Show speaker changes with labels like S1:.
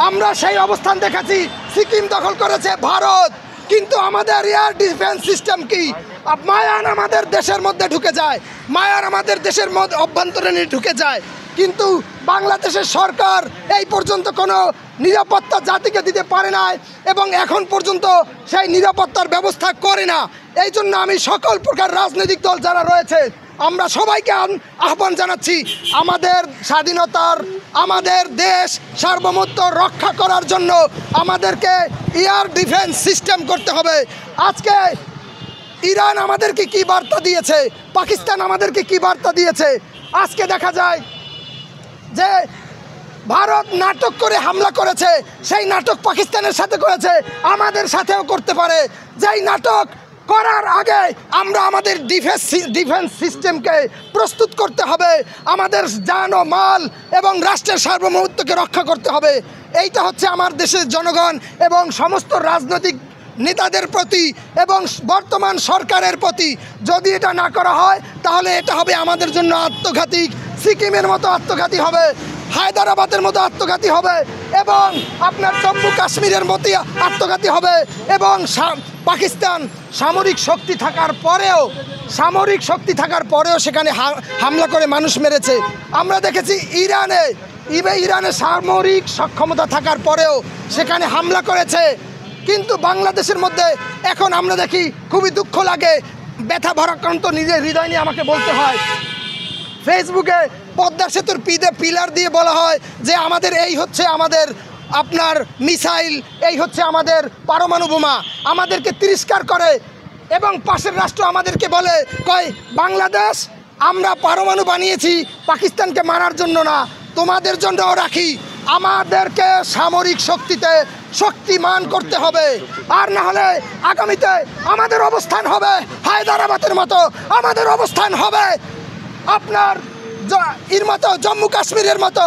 S1: আমরা সেই অবস্থান দেখেছি। সিকিম দখল করেছে ভারত, কিন্তু আমাদের এয়ার ডিফেন্স সিস্টেম কি? মায়ান আমাদের দেশের মধ্যে ঢুকে যায়, মায়ান আমাদের দেশের মধ্যে অভ্যন্তরে ঢুকে যায়, কিন্তু বাংলাদেশের সরকার এই পর্যন্ত কোনো নিরাপত্তা জাতিকে দিতে পারে না এবং এখন পর্যন্ত সেই নিরাপত্তার ব্যবস্থা করে না। এই জন্য আমি সকল প্রকার রাজনৈতিক দল যারা রয়েছে আমরা সবাইকে আহ্বান জানাচ্ছি, আমাদের স্বাধীনতার, আমাদের দেশ সার্বভৌমত্ব রক্ষা করার জন্য আমাদেরকে এয়ার ডিফেন্স সিস্টেম করতে হবে। আজকে ইরান আমাদেরকে কি বার্তা দিয়েছে, পাকিস্তান আমাদেরকে কি বার্তা দিয়েছে? আজকে দেখা যায় যে ভারত নাটক করে হামলা করেছে, সেই নাটক পাকিস্তানের সাথে করেছে, আমাদের সাথেও করতে পারে। যেই নাটক করার আগে আমরা আমাদের ডিফেন্স সিস্টেমকে প্রস্তুত করতে হবে, আমাদের জান ও মাল এবং রাষ্ট্রের সার্বভৌমত্বকে রক্ষা করতে হবে। এইটা হচ্ছে আমার দেশের জনগণ এবং সমস্ত রাজনৈতিক নেতাদের প্রতি এবং বর্তমান সরকারের প্রতি। যদি এটা না করা হয় তাহলে এটা হবে আমাদের জন্য আত্মঘাতী, সিকিমের মতো আত্মঘাতী হবে, হায়দ্রাবাদের মতো আত্মঘাতী হবে এবং আপনার জম্মু কাশ্মীরের মতো আত্মঘাতী হবে। এবং পাকিস্তান সামরিক শক্তি থাকার পরেও সেখানে হামলা করে মানুষ মেরেছে। আমরা দেখেছি ইরানে সামরিক সক্ষমতা থাকার পরেও সেখানে হামলা করেছে। কিন্তু বাংলাদেশের মধ্যে এখন আমরা দেখি, খুবই দুঃখ লাগে, ব্যথা ভারাক্রান্ত নিজের হৃদয় নিয়ে আমাকে বলতে হয়, ফেসবুকে পদ্মা সেতুর পিলার দিয়ে বলা হয় যে আমাদের এই হচ্ছে আমাদের আপনার মিসাইল, এই হচ্ছে আমাদের পারমাণু বোমা, আমাদেরকে তিরস্কার করে এবং পাশের রাষ্ট্র আমাদেরকে বলে কয় বাংলাদেশ আমরা পারমাণু বানিয়েছি পাকিস্তানকে মারার জন্য না, তোমাদের জন্যও রাখি। আমাদেরকে সামরিক শক্তিতে শক্তিমান করতে হবে, আর না হলে আগামীতে আমাদের অবস্থান হবে হায়দ্রাবাদের মতো, আমাদের অবস্থান হবে আপনার মতো জম্মু কাশ্মীরের মতো।